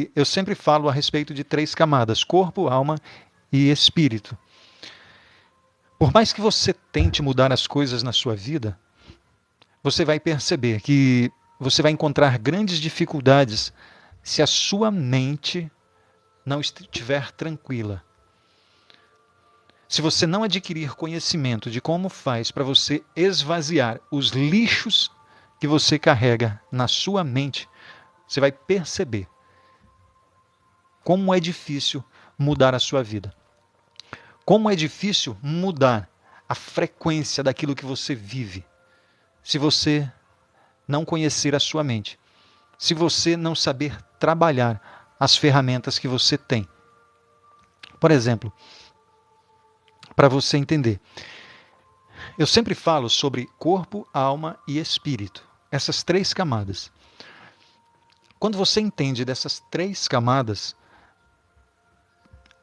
que eu sempre falo a respeito de 3 camadas: corpo, alma e espírito. Por mais que você tente mudar as coisas na sua vida, você vai perceber que você vai encontrar grandes dificuldades se a sua mente não estiver tranquila. Se você não adquirir conhecimento de como faz para você esvaziar os lixos que você carrega na sua mente, você vai perceber como é difícil mudar a sua vida. Como é difícil mudar a frequência daquilo que você vive, se você não conhecer a sua mente, se você não saber trabalhar as ferramentas que você tem. Por exemplo, para você entender, eu sempre falo sobre corpo, alma e espírito, essas 3 camadas. Quando você entende dessas 3 camadas,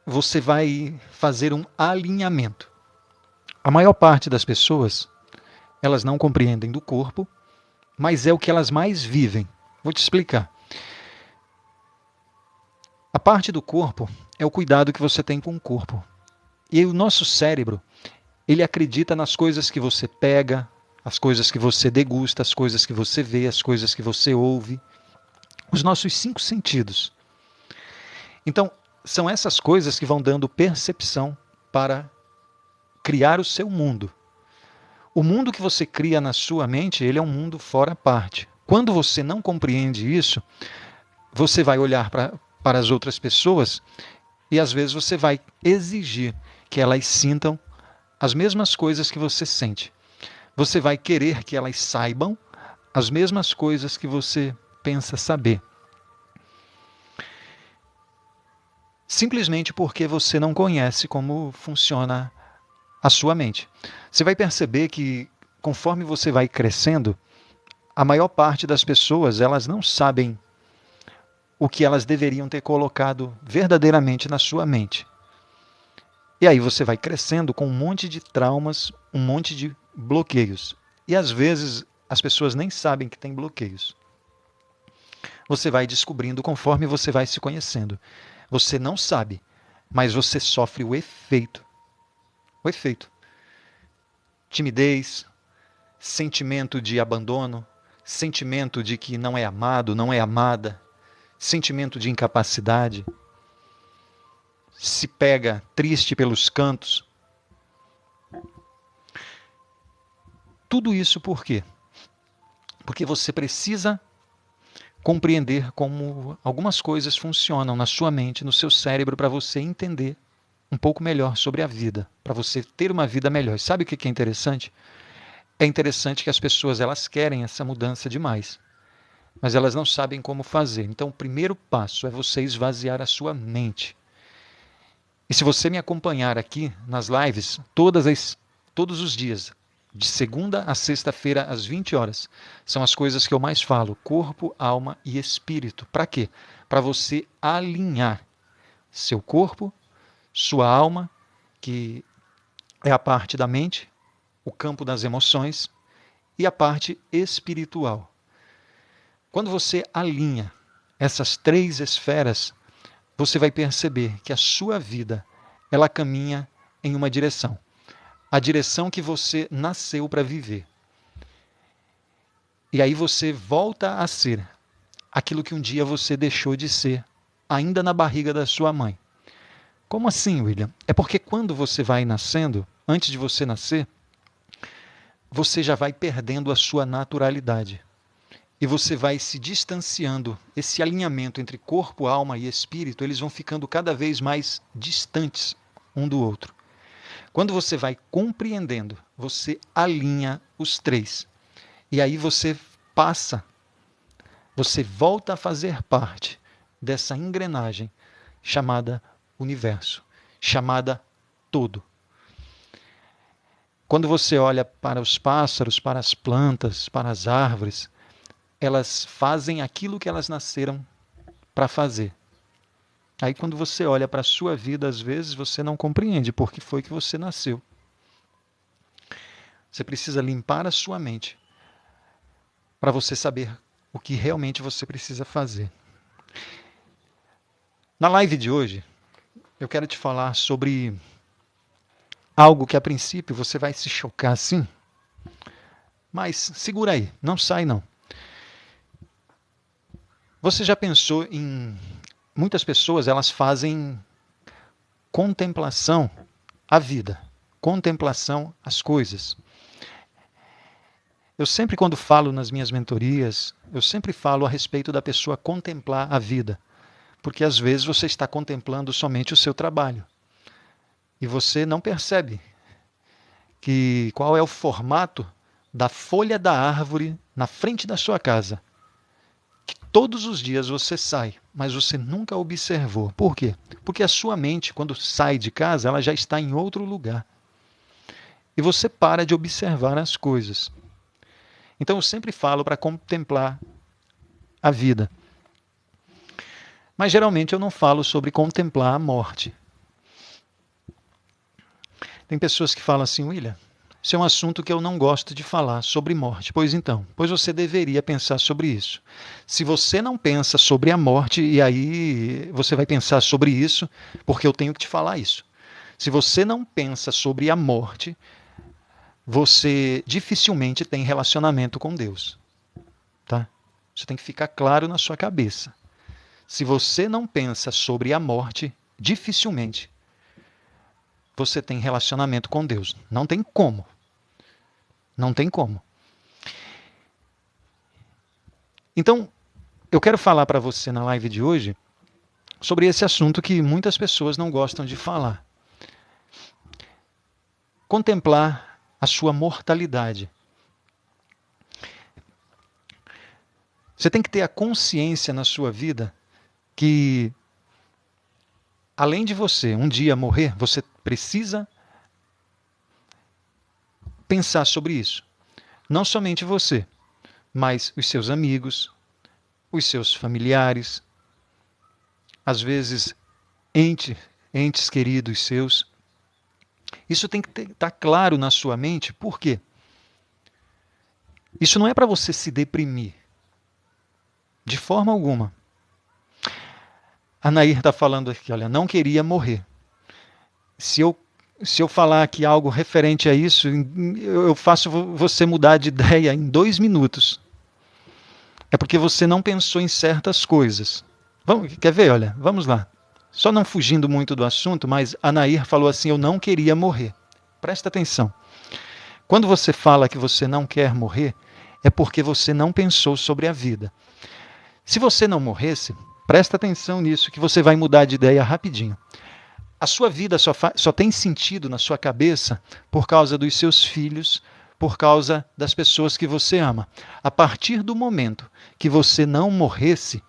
você vai fazer um alinhamento. A maior parte das pessoas, elas não compreendem do corpo, mas é o que elas mais vivem. Vou te explicar. A parte do corpo é o cuidado que você tem com o corpo. E aí, o nosso cérebro, ele acredita nas coisas que você pega, as coisas que você degusta, as coisas que você vê, as coisas que você ouve. Os nossos 5 sentidos. Então, são essas coisas que vão dando percepção para criar o seu mundo. O mundo que você cria na sua mente, ele é um mundo fora à parte. Quando você não compreende isso, você vai olhar para as outras pessoas e às vezes você vai exigir que elas sintam as mesmas coisas que você sente. Você vai querer que elas saibam as mesmas coisas que você pensa saber. Simplesmente porque você não conhece como funciona a sua mente. Você vai perceber que conforme você vai crescendo, a maior parte das pessoas, elas não sabem o que elas deveriam ter colocado verdadeiramente na sua mente. E aí você vai crescendo com um monte de traumas, um monte de bloqueios. E às vezes as pessoas nem sabem que tem bloqueios. Você vai descobrindo conforme você vai se conhecendo. Você não sabe, mas você sofre o efeito. O efeito. Timidez, sentimento de abandono, sentimento de que não é amado, não é amada, sentimento de incapacidade, se pega triste pelos cantos. Tudo isso por quê? Porque você precisa compreender como algumas coisas funcionam na sua mente, no seu cérebro, para você entender um pouco melhor sobre a vida, para você ter uma vida melhor. Sabe o que é interessante? É interessante que as pessoas elas querem essa mudança demais, mas elas não sabem como fazer. Então, o primeiro passo é você esvaziar a sua mente. E se você me acompanhar aqui nas lives, todos os dias, de segunda a sexta-feira, às 20 horas, são as coisas que eu mais falo: corpo, alma e espírito. Para quê? Para você alinhar seu corpo, sua alma, que é a parte da mente, o campo das emoções, e a parte espiritual. Quando você alinha essas 3 esferas, você vai perceber que a sua vida ela caminha em uma direção. A direção que você nasceu para viver. E aí você volta a ser aquilo que um dia você deixou de ser, ainda na barriga da sua mãe. Como assim, William? É porque quando você vai nascendo, antes de você nascer, você já vai perdendo a sua naturalidade. E você vai se distanciando. Esse alinhamento entre corpo, alma e espírito, eles vão ficando cada vez mais distantes um do outro. Quando você vai compreendendo, você alinha os 3. E aí você passa, você volta a fazer parte dessa engrenagem chamada universo, chamada todo. Quando você olha para os pássaros, para as plantas, para as árvores, elas fazem aquilo que elas nasceram para fazer. Aí quando você olha para a sua vida, às vezes você não compreende por que foi que você nasceu. Você precisa limpar a sua mente para você saber o que realmente você precisa fazer. Na live de hoje, eu quero te falar sobre algo que a princípio você vai se chocar assim, mas segura aí, não sai não. Você já pensou em... Muitas pessoas, elas fazem contemplação à vida, contemplação às coisas. Eu sempre, quando falo nas minhas mentorias, eu sempre falo a respeito da pessoa contemplar a vida. Porque às vezes você está contemplando somente o seu trabalho. E você não percebe que qual é o formato da folha da árvore na frente da sua casa. Que todos os dias você sai, mas você nunca observou. Por quê? Porque a sua mente, quando sai de casa, ela já está em outro lugar. E você para de observar as coisas. Então eu sempre falo para contemplar a vida. Mas geralmente eu não falo sobre contemplar a morte. Tem pessoas que falam assim, William, isso é um assunto que eu não gosto de falar, sobre morte. Pois então, pois você deveria pensar sobre isso. Se você não pensa sobre a morte, e aí você vai pensar sobre isso, porque eu tenho que te falar isso. Se você não pensa sobre a morte, você dificilmente tem relacionamento com Deus. Tá? Isso tem que ficar claro na sua cabeça. Se você não pensa sobre a morte, dificilmente você tem relacionamento com Deus. Não tem como. Não tem como. Então, eu quero falar para você na live de hoje sobre esse assunto que muitas pessoas não gostam de falar. Contemplar a sua mortalidade. Você tem que ter a consciência na sua vida que, além de você um dia morrer, você precisa pensar sobre isso. Não somente você, mas os seus amigos, os seus familiares, às vezes entes queridos seus. Isso tem que estar claro na sua mente, por quê? Isso não é para você se deprimir, de forma alguma. A Nair está falando aqui, olha, não queria morrer. Se eu falar aqui algo referente a isso, eu faço você mudar de ideia em 2 minutos. É porque você não pensou em certas coisas. Quer ver? Olha, vamos lá. Só não fugindo muito do assunto, mas a Nair falou assim, eu não queria morrer. Presta atenção. Quando você fala que você não quer morrer, é porque você não pensou sobre a vida. Se você não morresse, presta atenção nisso, que você vai mudar de ideia rapidinho. A sua vida só tem sentido na sua cabeça por causa dos seus filhos, por causa das pessoas que você ama. A partir do momento que você não morresse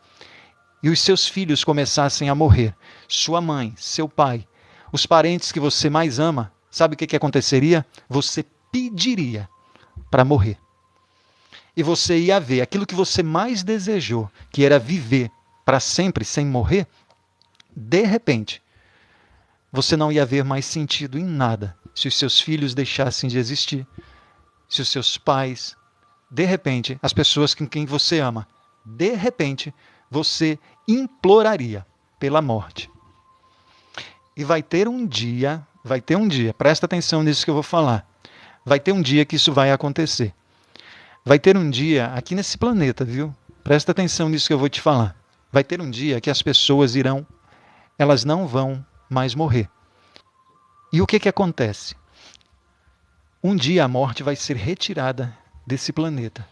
e os seus filhos começassem a morrer, sua mãe, seu pai, os parentes que você mais ama, sabe o que aconteceria? Você pediria para morrer. E você ia ver aquilo que você mais desejou, que era viver para sempre sem morrer, de repente, você não ia ver mais sentido em nada se os seus filhos deixassem de existir, se os seus pais, de repente, as pessoas com quem você ama, de repente, você imploraria pela morte. E vai ter um dia, presta atenção nisso que eu vou falar, vai ter um dia que isso vai acontecer. Vai ter um dia aqui nesse planeta, viu? Presta atenção nisso que eu vou te falar. Vai ter um dia que as pessoas elas não vão mais morrer. E o que acontece? Um dia a morte vai ser retirada desse planeta.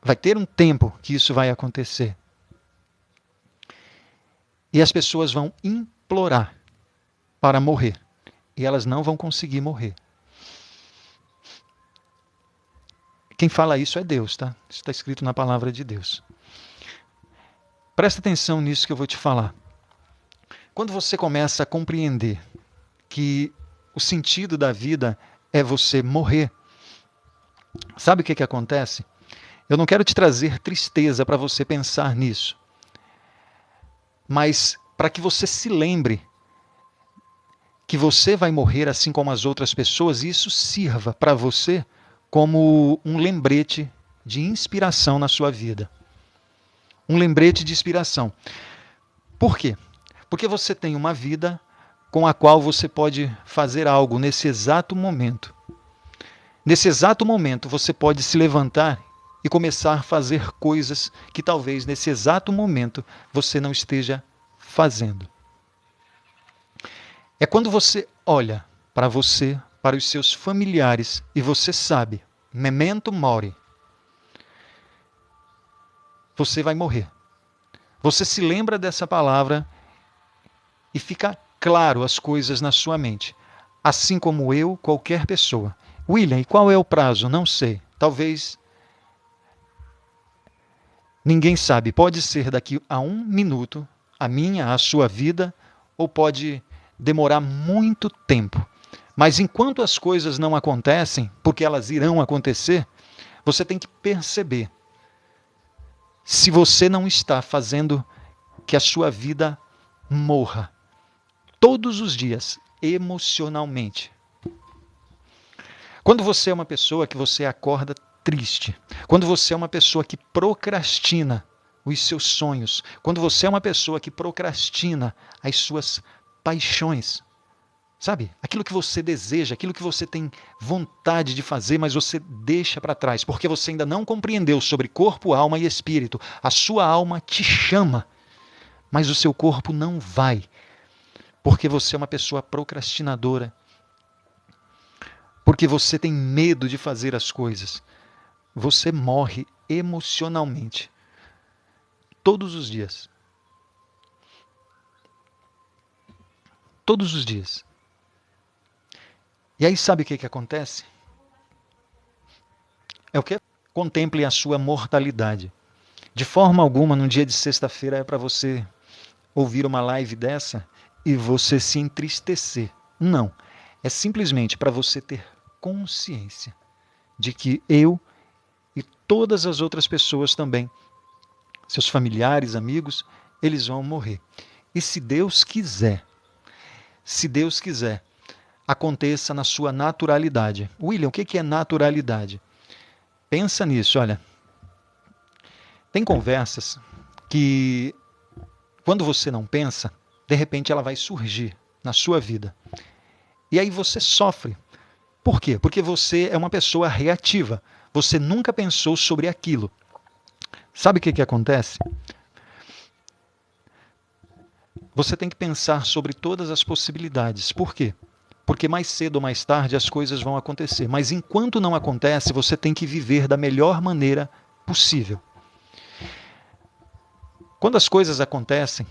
Vai ter um tempo que isso vai acontecer. E as pessoas vão implorar para morrer. E elas não vão conseguir morrer. Quem fala isso é Deus, tá? Isso está escrito na palavra de Deus. Presta atenção nisso que eu vou te falar. Quando você começa a compreender que o sentido da vida é você morrer, sabe o que acontece? Eu não quero te trazer tristeza para você pensar nisso, mas para que você se lembre que você vai morrer assim como as outras pessoas, e isso sirva para você como um lembrete de inspiração na sua vida. Um lembrete de inspiração. Por quê? Porque você tem uma vida com a qual você pode fazer algo nesse exato momento. Nesse exato momento, você pode se levantar e começar a fazer coisas que talvez nesse exato momento você não esteja fazendo. É quando você olha para você, para os seus familiares e você sabe, memento mori, você vai morrer. Você se lembra dessa palavra e fica claro as coisas na sua mente. Assim como eu, qualquer pessoa. William, e qual é o prazo? Não sei. Talvez ninguém sabe. Pode ser daqui a 1 minuto, a minha, a sua vida, ou pode demorar muito tempo. Mas enquanto as coisas não acontecem, porque elas irão acontecer, você tem que perceber se você não está fazendo que a sua vida morra todos os dias, emocionalmente. Quando você é uma pessoa que você acorda triste, quando você é uma pessoa que procrastina os seus sonhos, quando você é uma pessoa que procrastina as suas paixões, sabe? Aquilo que você deseja, aquilo que você tem vontade de fazer, mas você deixa para trás, porque você ainda não compreendeu sobre corpo, alma e espírito. A sua alma te chama, mas o seu corpo não vai, porque você é uma pessoa procrastinadora, porque você tem medo de fazer as coisas. Você morre emocionalmente todos os dias. Todos os dias. E aí sabe o que acontece? É o que? Contemple a sua mortalidade. De forma alguma, num dia de sexta-feira, é para você ouvir uma live dessa e você se entristecer. Não. É simplesmente para você ter consciência de que eu e todas as outras pessoas também, seus familiares, amigos, eles vão morrer. E se Deus quiser, aconteça na sua naturalidade. William, o que é naturalidade? Pensa nisso, olha. Tem conversas que, quando você não pensa, de repente ela vai surgir na sua vida. E aí você sofre. Por quê? Porque você é uma pessoa reativa. Você nunca pensou sobre aquilo. Sabe o que acontece? Você tem que pensar sobre todas as possibilidades. Por quê? Porque mais cedo ou mais tarde as coisas vão acontecer. Mas enquanto não acontece, você tem que viver da melhor maneira possível. Quando as coisas acontecem,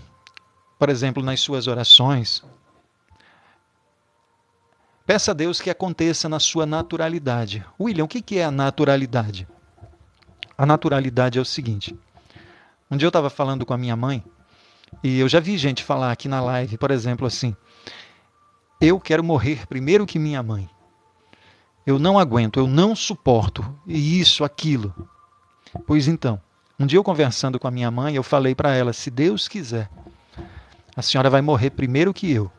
por exemplo, nas suas orações, peça a Deus que aconteça na sua naturalidade. William, o que é a naturalidade? A naturalidade é o seguinte. Um dia eu estava falando com a minha mãe, e eu já vi gente falar aqui na live, por exemplo, assim: eu quero morrer primeiro que minha mãe. Eu não aguento, eu não suporto, e isso, aquilo. Pois então, um dia eu conversando com a minha mãe, eu falei para ela: se Deus quiser, a senhora vai morrer primeiro que eu.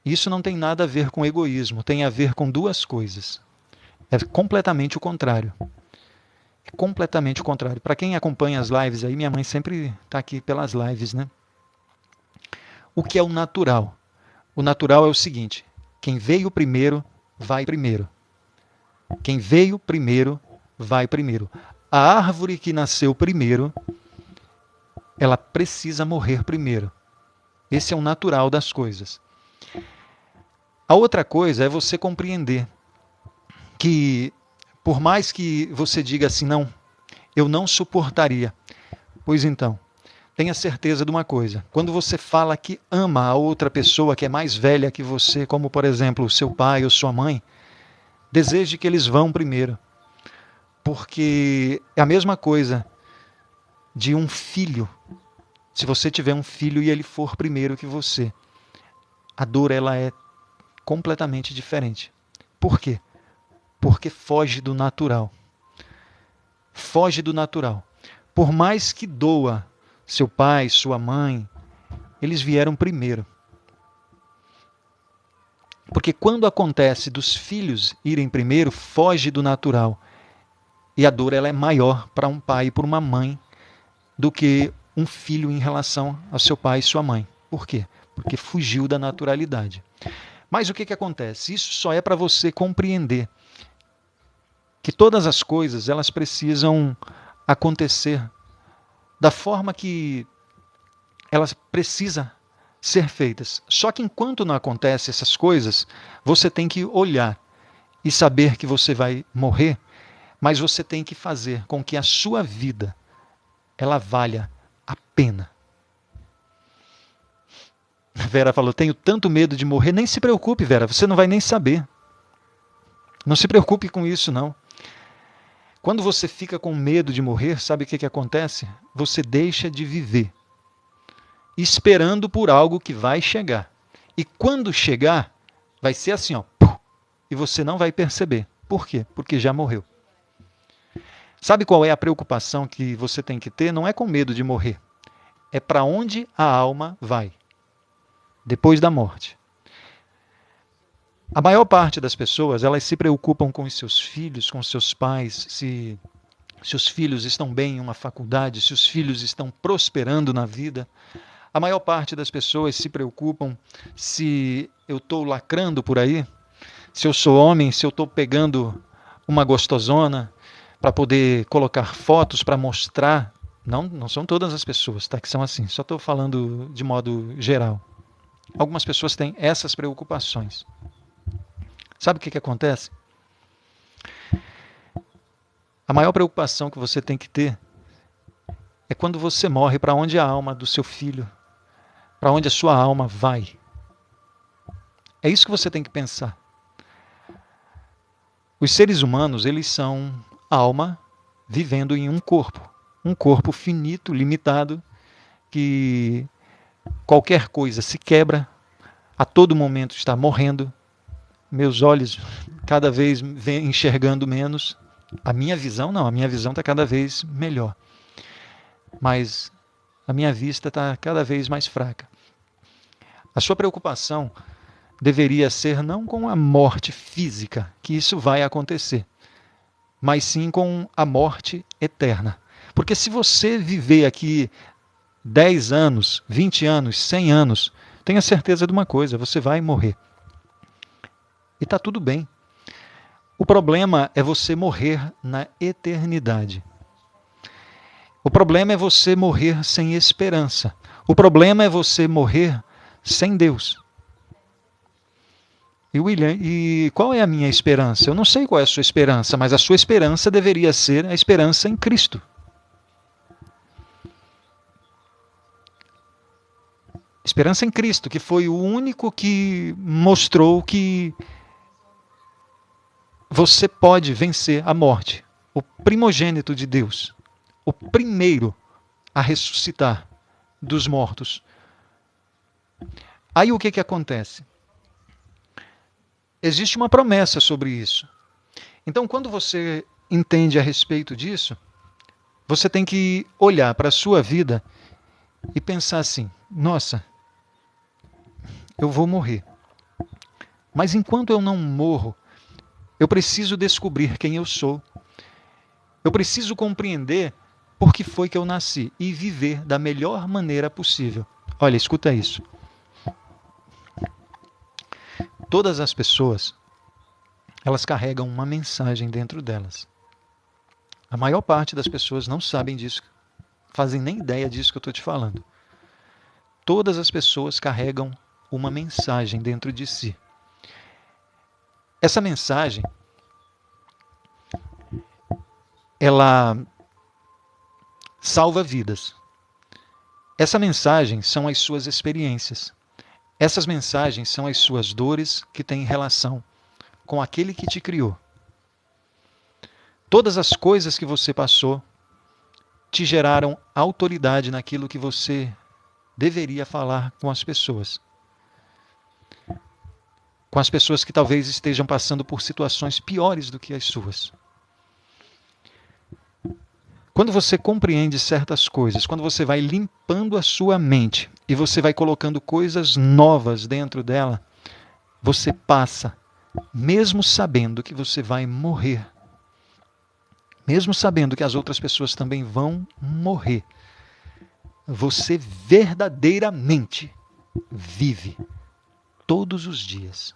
Isso não tem nada a ver com egoísmo, tem a ver com duas coisas. É completamente o contrário. É completamente o contrário. Para quem acompanha as lives aí, minha mãe sempre está aqui pelas lives, né? O que é o natural? O natural é o seguinte: quem veio primeiro, vai primeiro. Quem veio primeiro, vai primeiro. A árvore que nasceu primeiro, ela precisa morrer primeiro. Esse é o natural das coisas. A outra coisa é você compreender que, por mais que você diga assim, não, eu não suportaria. Pois então, tenha certeza de uma coisa. Quando você fala que ama a outra pessoa que é mais velha que você, como por exemplo, seu pai ou sua mãe, deseje que eles vão primeiro. Porque é a mesma coisa de um filho. Se você tiver um filho e ele for primeiro que você, a dor ela é completamente diferente. Por quê? Porque foge do natural. Foge do natural. Por mais que doa seu pai, sua mãe, eles vieram primeiro. Porque quando acontece dos filhos irem primeiro, foge do natural. E a dor ela é maior para um pai e para uma mãe do que um filho em relação ao seu pai e sua mãe. Por quê? Porque fugiu da naturalidade. Mas o que acontece? Isso só é para você compreender que todas as coisas elas precisam acontecer da forma que elas precisam ser feitas. Só que enquanto não acontecem essas coisas, você tem que olhar e saber que você vai morrer, mas você tem que fazer com que a sua vida ela valha a pena. Vera falou, tenho tanto medo de morrer. Nem se preocupe, Vera, você não vai nem saber. Não se preocupe com isso, não. Quando você fica com medo de morrer, sabe o que acontece? Você deixa de viver, esperando por algo que vai chegar. E quando chegar, vai ser assim, ó, e você não vai perceber. Por quê? Porque já morreu. Sabe qual é a preocupação que você tem que ter? Não é com medo de morrer. É para onde a alma vai depois da morte. A maior parte das pessoas, elas se preocupam com os seus filhos, com os seus pais, se os filhos estão bem em uma faculdade, se os filhos estão prosperando na vida. A maior parte das pessoas se preocupam se eu estou lacrando por aí, se eu sou homem, se eu estou pegando uma gostosona para poder colocar fotos para mostrar. Não são todas as pessoas, tá, que são assim. Só estou falando de modo geral. Algumas pessoas têm essas preocupações. Sabe o que acontece? A maior preocupação que você tem que ter é quando você morre, para onde a alma do seu filho, para onde a sua alma vai. É isso que você tem que pensar. Os seres humanos, eles são alma vivendo em um corpo finito, limitado, que qualquer coisa se quebra, a todo momento está morrendo. Meus olhos cada vez vêm enxergando menos. A minha visão não, a minha visão está cada vez melhor. Mas a minha vista está cada vez mais fraca. A sua preocupação deveria ser não com a morte física, que isso vai acontecer, mas sim com a morte eterna. Porque se você viver aqui 10 anos, 20 anos, 100 anos, tenha certeza de uma coisa, você vai morrer. E está tudo bem. O problema é você morrer na eternidade. O problema é você morrer sem esperança. O problema é você morrer sem Deus. E William, e qual é a minha esperança? Eu não sei qual é a sua esperança, mas a sua esperança deveria ser a esperança em Cristo. Esperança em Cristo, que foi o único que mostrou que você pode vencer a morte. O primogênito de Deus. O primeiro a ressuscitar dos mortos. Aí o que acontece? Existe uma promessa sobre isso. Então, quando você entende a respeito disso, você tem que olhar para a sua vida e pensar assim, nossa, eu vou morrer. Mas enquanto eu não morro, eu preciso descobrir quem eu sou. Eu preciso compreender por que foi que eu nasci e viver da melhor maneira possível. Olha, escuta isso. Todas as pessoas, elas carregam uma mensagem dentro delas. A maior parte das pessoas não sabem disso, fazem nem ideia disso que eu estou te falando. Todas as pessoas carregam uma mensagem dentro de si. Essa mensagem, ela salva vidas. Essa mensagem são as suas experiências. Essas mensagens são as suas dores que têm relação com aquele que te criou. Todas as coisas que você passou te geraram autoridade naquilo que você deveria falar com as pessoas. Com as pessoas que talvez estejam passando por situações piores do que as suas. Quando você compreende certas coisas, quando você vai limpando a sua mente e você vai colocando coisas novas dentro dela, você passa, mesmo sabendo que você vai morrer, mesmo sabendo que as outras pessoas também vão morrer, você verdadeiramente vive todos os dias.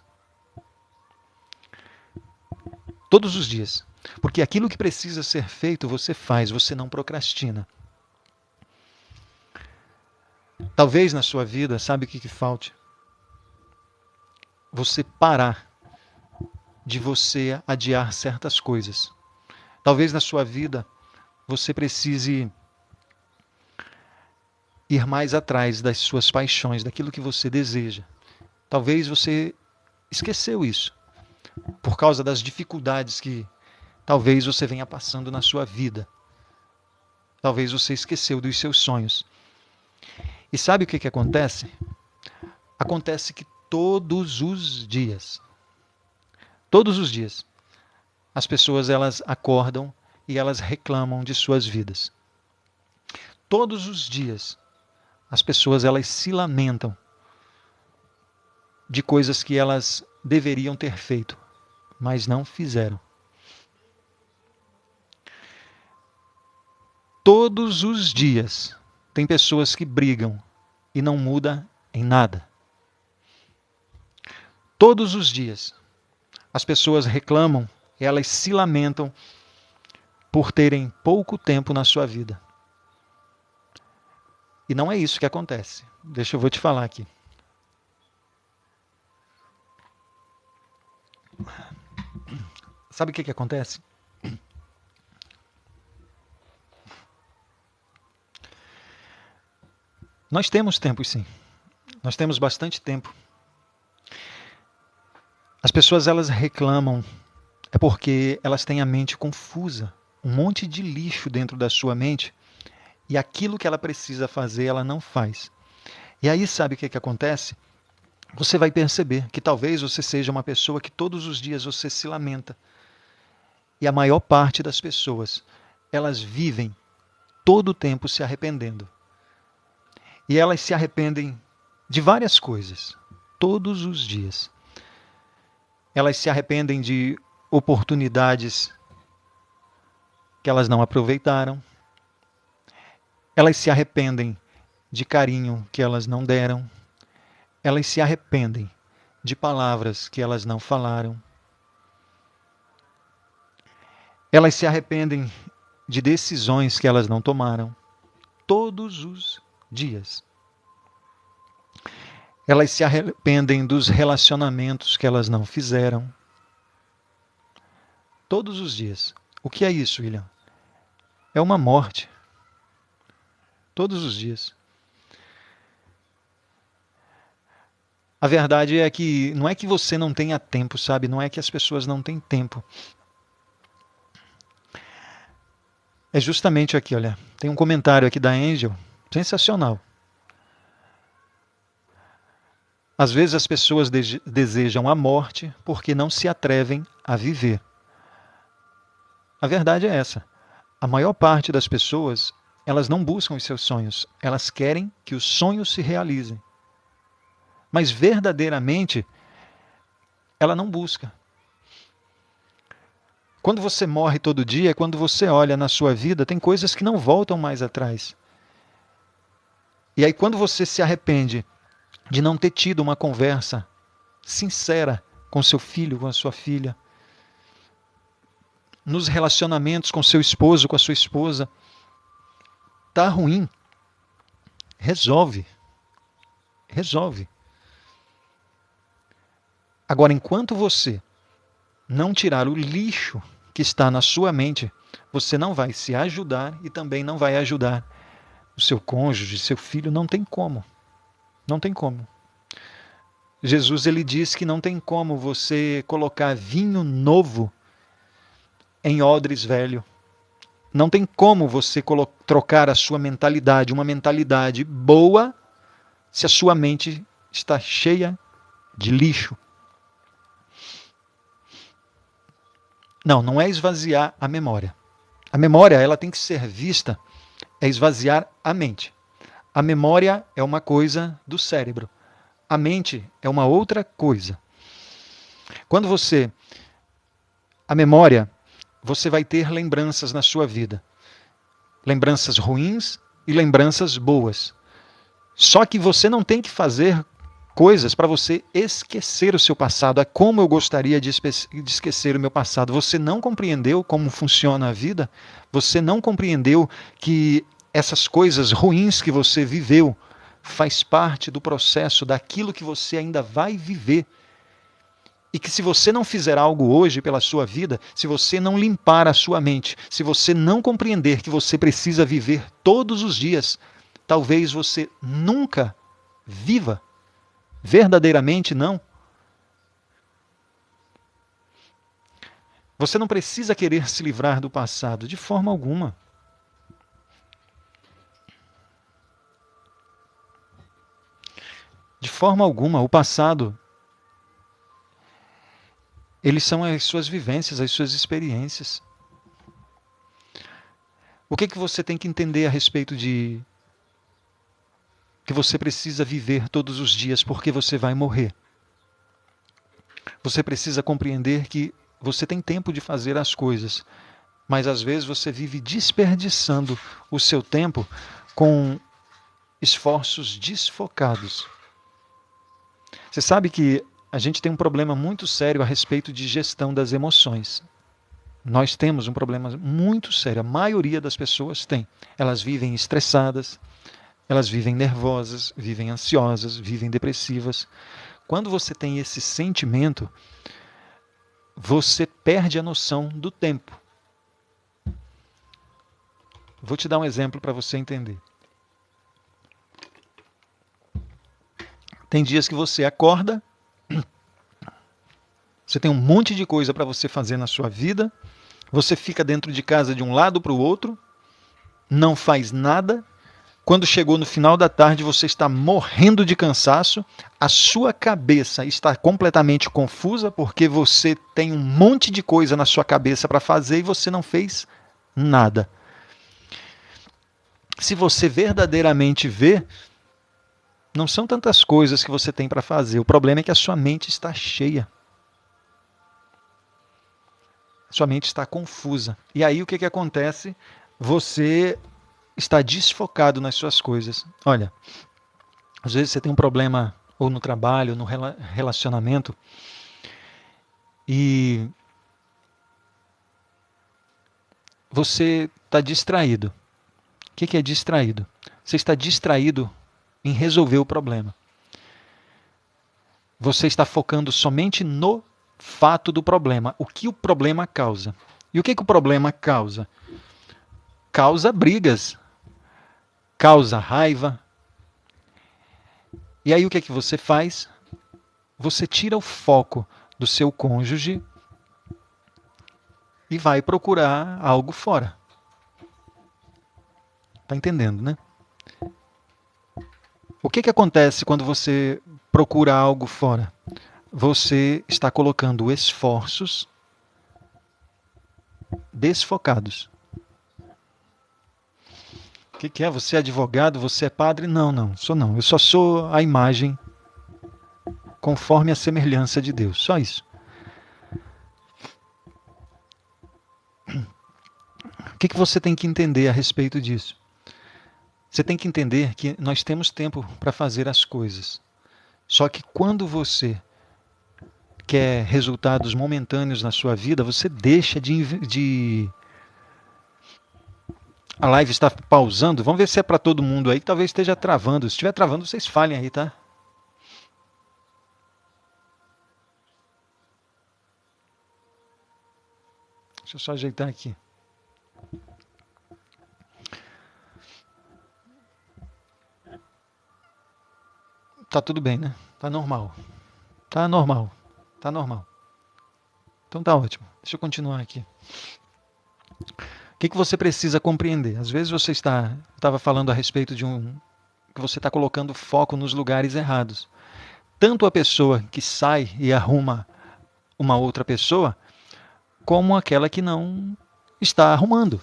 Todos os dias. Porque aquilo que precisa ser feito, você faz, você não procrastina. Talvez na sua vida, sabe o que falte? Você parar de você adiar certas coisas. Talvez na sua vida você precise ir mais atrás das suas paixões, daquilo que você deseja. Talvez você esqueceu isso por causa das dificuldades que talvez você venha passando na sua vida. Talvez você esqueceu dos seus sonhos. E sabe o que acontece? Acontece que todos os dias, as pessoas elas acordam e elas reclamam de suas vidas. Todos os dias, as pessoas elas se lamentam de coisas que elas deveriam ter feito, mas não fizeram. Todos os dias, tem pessoas que brigam e não muda em nada. Todos os dias, as pessoas reclamam, elas se lamentam por terem pouco tempo na sua vida. E não é isso que acontece. Deixa eu vou te falar aqui. Sabe o que acontece? Nós temos tempo, sim. Nós temos bastante tempo. As pessoas elas reclamam é porque elas têm a mente confusa, um monte de lixo dentro da sua mente e aquilo que ela precisa fazer ela não faz. E aí sabe o que acontece? Você vai perceber que talvez você seja uma pessoa que todos os dias você se lamenta. E a maior parte das pessoas, elas vivem todo o tempo se arrependendo. E elas se arrependem de várias coisas, todos os dias. Elas se arrependem de oportunidades que elas não aproveitaram. Elas se arrependem de carinho que elas não deram. Elas se arrependem de palavras que elas não falaram. Elas se arrependem de decisões que elas não tomaram. Todos os dias. Elas se arrependem dos relacionamentos que elas não fizeram. Todos os dias. O que é isso, William? É uma morte. Todos os dias. A verdade é que não é que você não tenha tempo, sabe? Não é que as pessoas não têm tempo. É justamente aqui, olha. Tem um comentário aqui da Angel, sensacional. Às vezes as pessoas desejam a morte porque não se atrevem a viver. A verdade é essa. A maior parte das pessoas, elas não buscam os seus sonhos. Elas querem que os sonhos se realizem. Mas verdadeiramente, ela não busca. Quando você morre todo dia, quando você olha na sua vida, tem coisas que não voltam mais atrás. E aí quando você se arrepende de não ter tido uma conversa sincera com seu filho, com a sua filha, nos relacionamentos com seu esposo, com a sua esposa, tá ruim. Resolve. Resolve. Agora, enquanto você não tirar o lixo que está na sua mente, você não vai se ajudar e também não vai ajudar o seu cônjuge, seu filho. Não tem como. Não tem como. Jesus ele diz que não tem como você colocar vinho novo em odres velho. Não tem como você trocar a sua mentalidade, uma mentalidade boa, se a sua mente está cheia de lixo. Não, não é esvaziar a memória. A memória ela tem que ser vista, é esvaziar a mente. A memória é uma coisa do cérebro. A mente é uma outra coisa. Quando você... A memória, você vai ter lembranças na sua vida. Lembranças ruins e lembranças boas. Só que você não tem que fazer coisas para você esquecer o seu passado. É como eu gostaria de esquecer o meu passado. Você não compreendeu como funciona a vida? Você não compreendeu que essas coisas ruins que você viveu faz parte do processo daquilo que você ainda vai viver? E que se você não fizer algo hoje pela sua vida, se você não limpar a sua mente, se você não compreender que você precisa viver todos os dias, talvez você nunca viva. Verdadeiramente não. Você não precisa querer se livrar do passado, de forma alguma. De forma alguma. O passado, eles são as suas vivências, as suas experiências. O que você tem que entender a respeito de que você precisa viver todos os dias porque você vai morrer? Você precisa compreender que você tem tempo de fazer as coisas, mas às vezes você vive desperdiçando o seu tempo com esforços desfocados. Você sabe que a gente tem um problema muito sério a respeito de gestão das emoções. Nós temos um problema muito sério, a maioria das pessoas tem. Elas vivem estressadas, elas vivem nervosas, vivem ansiosas, vivem depressivas. Quando você tem esse sentimento, você perde a noção do tempo. Vou te dar um exemplo para você entender. Tem dias que você acorda, você tem um monte de coisa para você fazer na sua vida, você fica dentro de casa de um lado para o outro, não faz nada. Quando chegou no final da tarde, você está morrendo de cansaço, a sua cabeça está completamente confusa porque você tem um monte de coisa na sua cabeça para fazer e você não fez nada. Se você verdadeiramente vê, não são tantas coisas que você tem para fazer. O problema é que a sua mente está cheia. Sua mente está confusa. E aí o que acontece? Você está desfocado nas suas coisas. Olha, às vezes você tem um problema ou no trabalho, ou no relacionamento, e você está distraído. O que é distraído? Você está distraído em resolver o problema. Você está focando somente no fato do problema, o que o problema causa. E o que o problema causa? Causa brigas, causa raiva. E aí o que você faz? Você tira o foco do seu cônjuge e vai procurar algo fora. Tá entendendo, né? O que acontece quando você procura algo fora? Você está colocando esforços desfocados. O que é? Você é advogado? Você é padre? Não, sou não. Eu só sou a imagem conforme a semelhança de Deus. Só isso. O que você tem que entender a respeito disso? Você tem que entender que nós temos tempo para fazer as coisas. Só que quando você quer resultados momentâneos na sua vida, você deixa de... A live está pausando. Vamos ver se é para todo mundo aí, que talvez esteja travando. Se estiver travando, vocês falem aí, tá? Deixa eu só ajeitar aqui. Tá tudo bem, né? Tá normal. Tá normal. Tá normal. Então tá ótimo. Deixa eu continuar aqui. O que você precisa compreender? Às vezes você estava falando a respeito de que você está colocando foco nos lugares errados. Tanto a pessoa que sai e arruma uma outra pessoa, como aquela que não está arrumando.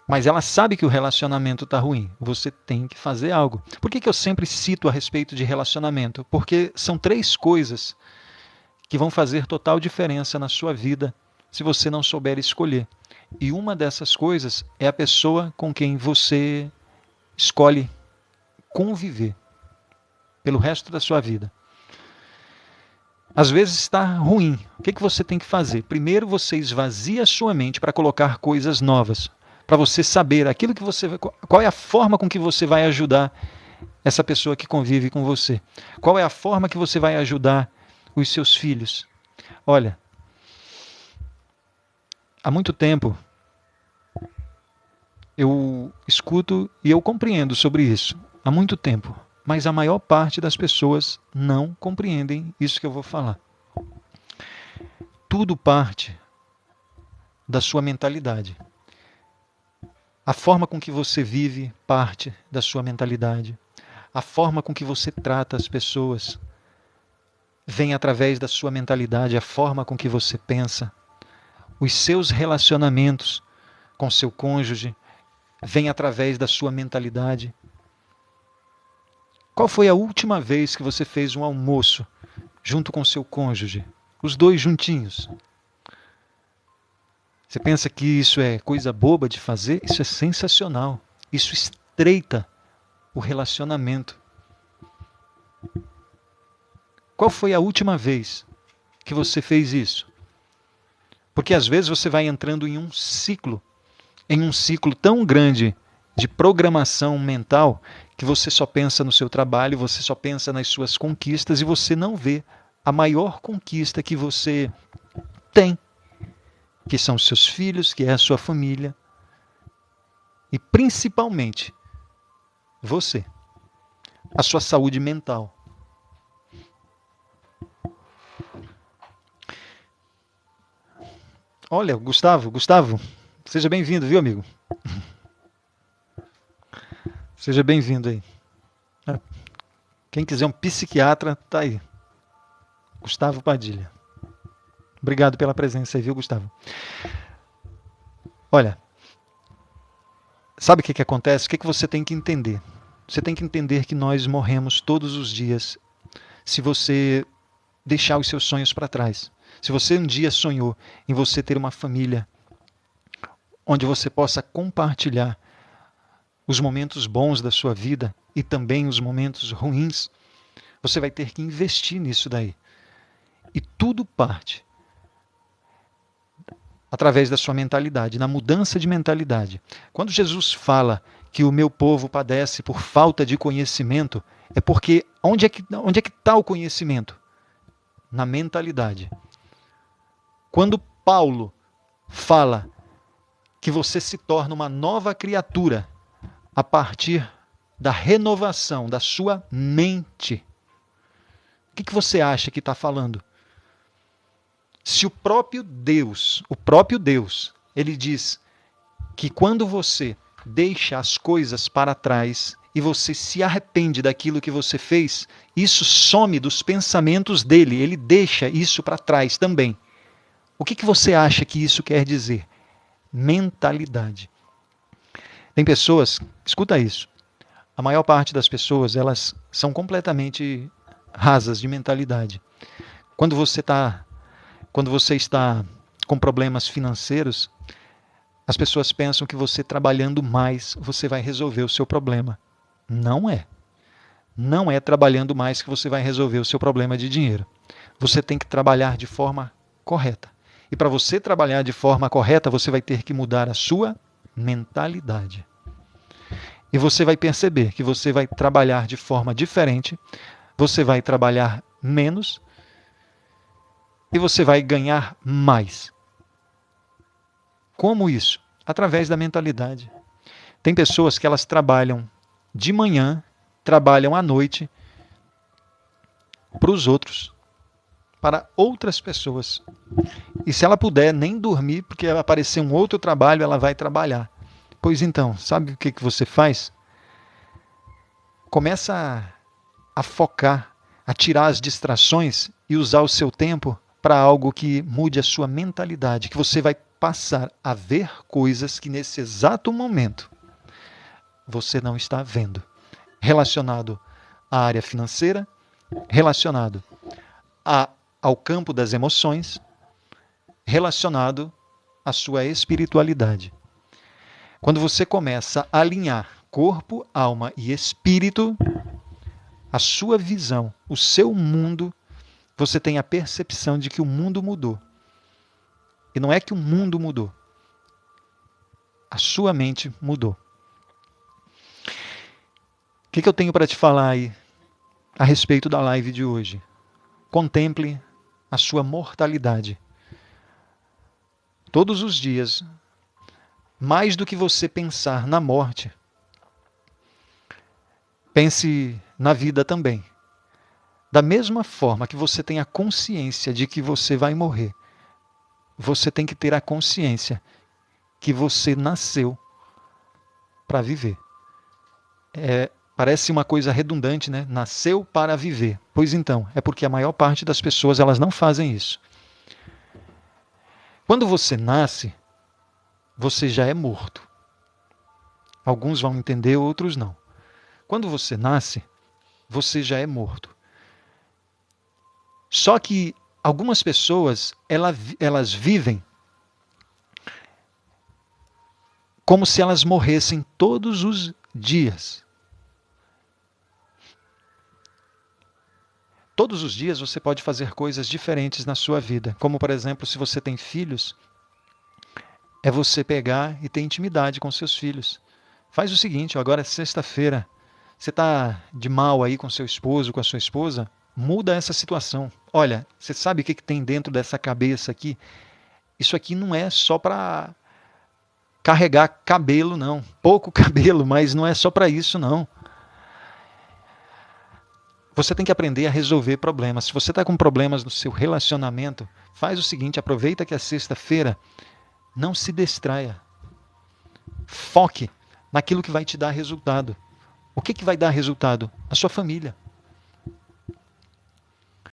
Mas ela sabe que o relacionamento está ruim. Você tem que fazer algo. Por que eu sempre cito a respeito de relacionamento? Porque são 3 coisas que vão fazer total diferença na sua vida se você não souber escolher. E uma dessas coisas é a pessoa com quem você escolhe conviver pelo resto da sua vida. Às vezes está ruim. O que você tem que fazer? Primeiro você esvazia a sua mente para colocar coisas novas, para você saber aquilo que você, qual é a forma com que você vai ajudar essa pessoa que convive com você. Qual é a forma que você vai ajudar os seus filhos? Olha, há muito tempo eu escuto e eu compreendo sobre isso. Há muito tempo. Mas a maior parte das pessoas não compreendem isso que eu vou falar. Tudo parte da sua mentalidade. A forma com que você vive parte da sua mentalidade. A forma com que você trata as pessoas vem através da sua mentalidade, a forma com que você pensa. Os seus relacionamentos com seu cônjuge vêm através da sua mentalidade. Qual foi a última vez que você fez um almoço junto com seu cônjuge? Os dois juntinhos. Você pensa que isso é coisa boba de fazer? Isso é sensacional. Isso estreita o relacionamento. Qual foi a última vez que você fez isso? Porque às vezes você vai entrando em um ciclo tão grande de programação mental que você só pensa no seu trabalho, você só pensa nas suas conquistas e você não vê a maior conquista que você tem, que são os seus filhos, que é a sua família e principalmente você, a sua saúde mental. Olha, Gustavo, seja bem-vindo, viu, amigo? Seja bem-vindo aí. Quem quiser um psiquiatra, tá aí. Gustavo Padilha. Obrigado pela presença aí, viu, Gustavo? Olha, sabe o que acontece? O que você tem que entender? Você tem que entender que nós morremos todos os dias se você deixar os seus sonhos para trás. Se você um dia sonhou em você ter uma família onde você possa compartilhar os momentos bons da sua vida e também os momentos ruins, você vai ter que investir nisso daí. E tudo parte através da sua mentalidade, na mudança de mentalidade. Quando Jesus fala que o meu povo padece por falta de conhecimento, é porque onde é que está o conhecimento? Na mentalidade. Quando Paulo fala que você se torna uma nova criatura a partir da renovação da sua mente, o que você acha que está falando? Se o próprio Deus, ele diz que quando você deixa as coisas para trás e você se arrepende daquilo que você fez, isso some dos pensamentos dele, ele deixa isso para trás também. O que você acha que isso quer dizer? Mentalidade. Tem pessoas, escuta isso, a maior parte das pessoas, elas são completamente rasas de mentalidade. Quando você está com problemas financeiros, as pessoas pensam que você trabalhando mais, você vai resolver o seu problema. Não é. Não é trabalhando mais que você vai resolver o seu problema de dinheiro. Você tem que trabalhar de forma correta. E para você trabalhar de forma correta, você vai ter que mudar a sua mentalidade. E você vai perceber que você vai trabalhar de forma diferente, você vai trabalhar menos e você vai ganhar mais. Como isso? Através da mentalidade. Tem pessoas que elas trabalham de manhã, trabalham à noite para os outros, para outras pessoas. E se ela puder nem dormir, porque vai aparecer um outro trabalho, ela vai trabalhar. Pois então, sabe o que você faz? Começa a focar, a tirar as distrações e usar o seu tempo para algo que mude a sua mentalidade, que você vai passar a ver coisas que nesse exato momento você não está vendo. Relacionado à área financeira, relacionado ao campo das emoções, relacionado à sua espiritualidade. Quando você começa a alinhar corpo, alma e espírito, a sua visão, o seu mundo, você tem a percepção de que o mundo mudou. E não é que o mundo mudou. A sua mente mudou. O que eu tenho para te falar aí a respeito da live de hoje? Contemple a sua mortalidade. Todos os dias, mais do que você pensar na morte, pense na vida também. Da mesma forma que você tem a consciência de que você vai morrer, você tem que ter a consciência que você nasceu para viver. Parece uma coisa redundante, né? Nasceu para viver. Pois então, é porque a maior parte das pessoas elas não fazem isso. Quando você nasce, você já é morto. Alguns vão entender, outros não. Quando você nasce, você já é morto. Só que algumas pessoas, elas vivem como se elas morressem todos os dias. Todos os dias você pode fazer coisas diferentes na sua vida. Como, por exemplo, se você tem filhos, é você pegar e ter intimidade com seus filhos. Faz o seguinte, agora é sexta-feira, você está de mal aí com seu esposo, com a sua esposa, muda essa situação. Olha, você sabe o que tem dentro dessa cabeça aqui? Isso aqui não é só para carregar cabelo, não. Pouco cabelo, mas não é só para isso, não. Você tem que aprender a resolver problemas. Se você está com problemas no seu relacionamento, faz o seguinte, aproveita que é sexta-feira, não se distraia. Foque naquilo que vai te dar resultado. O que vai dar resultado? A sua família.